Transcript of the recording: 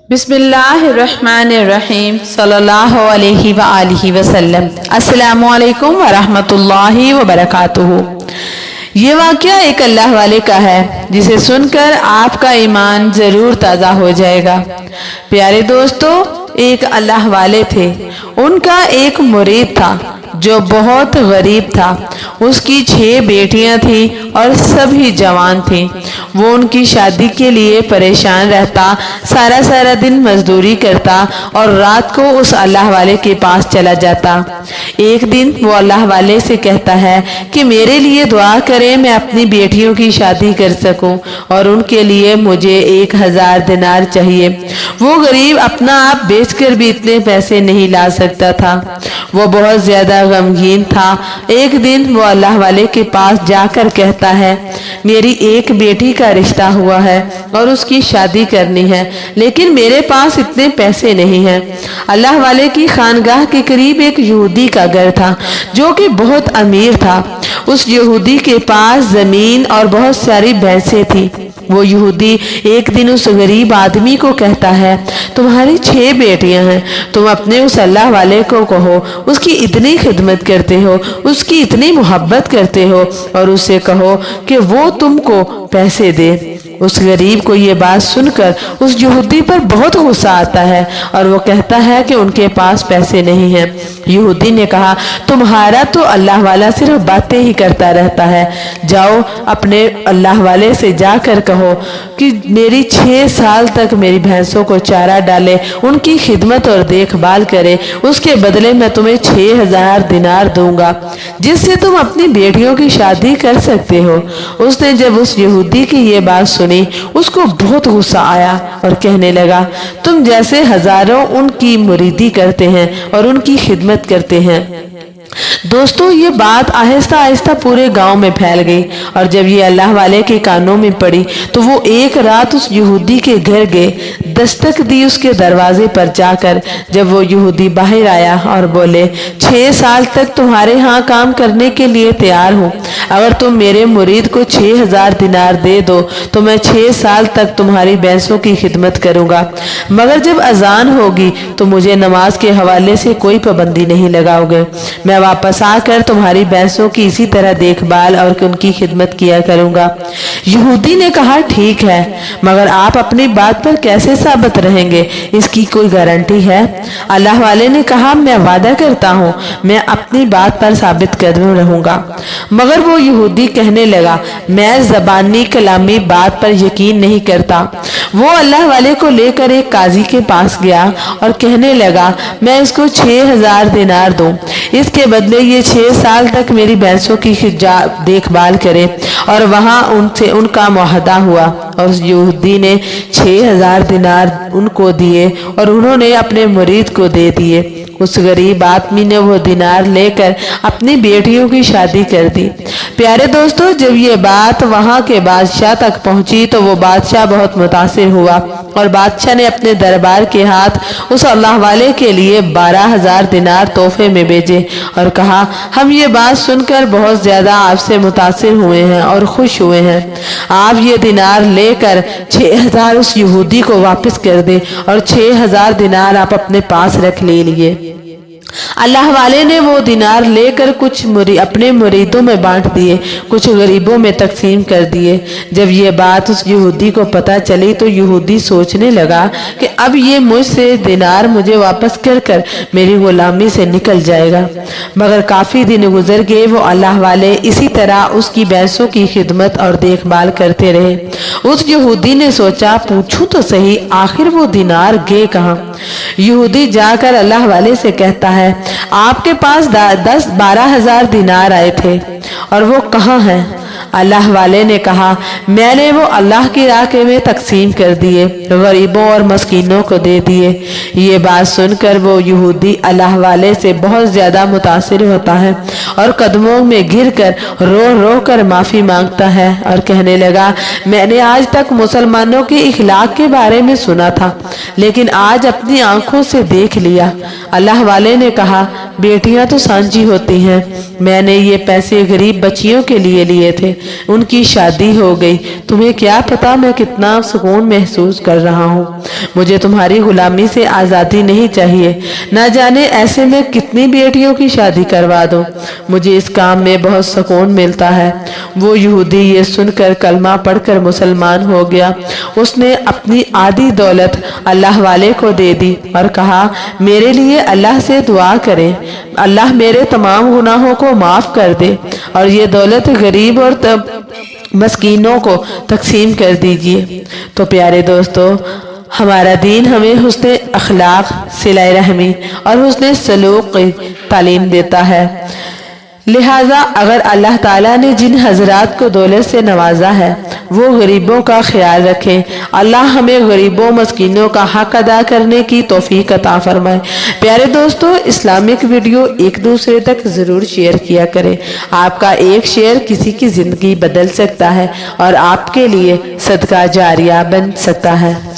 बिस्मिल्लाहिर्रहमानिर्रहीम सल्लल्लाहु अलैहि व आलिहि वसल्लम। अस्सलामु अलैकुम व रहमतुल्लाहि व बरकातुहू। ये वाक़या एक अल्लाह वाले का है जिसे सुनकर आपका ईमान ज़रूर ताज़ा हो जाएगा। प्यारे दोस्तों, एक अल्लाह वाले थे। उनका एक मुरीद था जो बहुत गरीब था। उसकी 6 बेटियां थी और सभी जवान थी। वो उनकी शादी के लिए परेशान रहता, सारा सारा दिन मजदूरी करता और रात को उस अल्लाह वाले के पास चला जाता। एक दिन वो अल्लाह वाले से कहता है कि मेरे लिए दुआ करें, मैं अपनी बेटियों की शादी कर सकूं और उनके लिए मुझे 1000 दिनार चाहिए। वो गरीब अपना आप बेचकर भी इतने पैसे नहीं ला सकता था। वो बहुत ज्यादा गमगीन था। एक दिन वो अल्लाह वाले के पास जाकर कहता है, मेरी एक बेटी का रिश्ता हुआ है और उसकी शादी करनी है, लेकिन मेरे पास इतने पैसे नहीं हैं। अल्लाह वाले की खानगाह के करीब एक यहूदी का घर था जो कि बहुत अमीर था। उस यहूदी के पास जमीन और बहुत सारी भैंसें थी। वो यहूदी एक दिन उस गरीब आदमी को कहता है, तुम्हारी 6 बेटियां हैं, तुम अपने उस अल्लाह वाले को कहो, उसकी इतनी खिदमत करते हो, उसकी इतनी मोहब्बत करते हो और उससे कहो कि वो तुमको पैसे दे। उस गरीब को ये बात सुनकर उस यहूदी पर बहुत गुस्सा आता है और वो कहता है कि उनके पास पैसे नहीं हैं। यहूदी ने कहा, तुम्हारा तो अल्लाह वाला सिर्फ बातें ही करता रहता है। जाओ अपने अल्लाह वाले से जाकर कहो कि मेरी 6 साल तक मेरी भैंसों को चारा डाले, उनकी खिदमत और देखभाल करे, उसके बदले मैं तुम्हें 6000 दिनार दूंगा जिससे तुम अपनी बेटियों की शादी कर सकते हो। उसने जब उस यहूदी की ये बात सुनी, उसको बहुत गुस्सा आया और कहने लगा, तुम जैसे हजारों उनकी मुरीदी करते हैं और उनकी खिदमत करते हैं। दोस्तों, ये बात आहिस्ता आहिस्ता पूरे गांव में फैल गई और जब ये अल्लाह वाले के कानों में पड़ी तो वो एक रात उस यहूदी के घर गए, दस्तक दी उसके दरवाजे पर जाकर। जब वो यहूदी बाहर आया और बोले, 6 साल तक तुम्हारे यहाँ काम करने के लिए तैयार हूँ, अगर तुम मेरे मुरीद को 6000 दिनार दे दो तो मैं 6 साल तक तुम्हारी भैंसों की खिदमत करूँगा, मगर जब अजान होगी तो मुझे नमाज के हवाले से कोई पाबंदी नहीं लगाओगे। मैं वापस आकर तुम्हारी भैंसों की इसी तरह देखभाल और उनकी खिदमत किया करूंगा। यहूदी ने कहा, ठीक है, मगर आप अपनी बात पर कैसे साबित रहेंगे, इसकी कोई गारंटी है? अल्लाह वाले ने कहा, मैं वादा करता हूँ मैं अपनी बात पर साबित कदम रहूंगा। मगर वो यहूदी कहने लगा, मैं ज़बानी कलामी बात पर यकीन नहीं करता। वो अल्लाह वाले को लेकर एक काजी के पास गया और कहने लगा, मैं इसको 6000 दिनार दूं, इसके बदले ये 6 साल तक मेरी भैंसों की देखभाल करे। और वहां उनसे उनका मुआहदा हुआ और उस यहूदी ने 6000 दिनार उनको दिए और उन्होंने अपने मुरीद को दे दिए। उस गरीब आदमी ने वो दिनार लेकर अपनी बेटियों की शादी कर दी। प्यारे दोस्तों, जब ये बात वहां के बादशाह तक पहुंची तो वो बादशाह बहुत मुतासिर हुआ और बादशाह ने अपने दरबार के हाथ उस अल्लाह वाले के लिए 12000 दिनार तोहफे में भेजे और कहा, हम ये बात सुनकर बहुत ज्यादा आपसे मुतासिर हुए हैं और खुश हुए हैं। आप ये दिनार लेकर 6000 उस यहूदी को वापस कर दे और 6000 दिनार आप अपने पास रख लीजिए। अल्लाह वाले ने वो दिनार लेकर कुछ अपने मुरीदों में बांट दिए, कुछ गरीबों में तकसीम कर दिए। जब ये बात उस यहूदी को पता चली तो यहूदी सोचने लगा कि अब ये मुझसे दिनार मुझे वापस कर मेरी गुलामी से निकल जाएगा। मगर काफी दिन गुजर गए, वो अल्लाह वाले इसी तरह उसकी भैंसों की खिदमत और देखभाल करते रहे। उस यहूदी ने सोचा, पूछूं तो सही आखिर वो दिनार गए कहाँ। यहूदी जाकर अल्लाह वाले से कहता है, आपके पास 10-12 हजार दिनार आए थे और वो कहाँ हैं? अल्लाह वाले ने कहा, मैंने वो अल्लाह की राह में तकसीम कर दिए, गरीबों और मस्कीनों को दे दिए। ये बात सुनकर वो यहूदी अल्लाह वाले से बहुत ज्यादा मुतासिर होता है और कदमों में गिरकर रो रो कर माफी मांगता है और कहने लगा, मैंने आज तक मुसलमानों के इखलाक के बारे में सुना था, लेकिन आज अपनी आंखों से देख लिया। अल्लाह वाले ने कहा, बेटियां तो सांझी होती हैं। मैंने ये पैसे गरीब बच्चियों के लिए लिए थे, उनकी शादी हो गई। तुम्हें क्या पता मैं कितना सुकून महसूस कर रहा हूँ। मुझे तुम्हारी गुलामी से आज़ादी नहीं चाहिए। न जाने ऐसे में कितनी बेटियों की शादी करवा दूँ। मुझे इस काम में बहुत सुकून मिलता है। वो यहूदी ये सुनकर कलमा पढ़कर मुसलमान हो गया। उसने अपनी आधी दौलत अल्लाह वाले को दे दी और कहा, मेरे लिए अल्लाह से दुआ करें, अल्लाह मेरे तमाम गुनाहों को माफ कर दे और ये दौलत गरीब और मस्कीनों को तकसीम कर दीजिए। तो प्यारे दोस्तों, हमारा दीन हमें हुस्न अखलाक, सिला रहमी और हुस्न सलूक की तालीम देता है। लिहाजा अगर अल्लाह ताला ने जिन हजरात को दौलत से नवाजा है वो गरीबों का ख्याल रखें। अल्लाह हमें गरीबों मस्कीनों का हक अदा करने की तौफीक अता फरमाए। प्यारे दोस्तों, इस्लामिक वीडियो एक दूसरे तक ज़रूर शेयर किया करें। आपका एक शेयर किसी की ज़िंदगी बदल सकता है और आपके लिए सदका जारिया बन सकता है।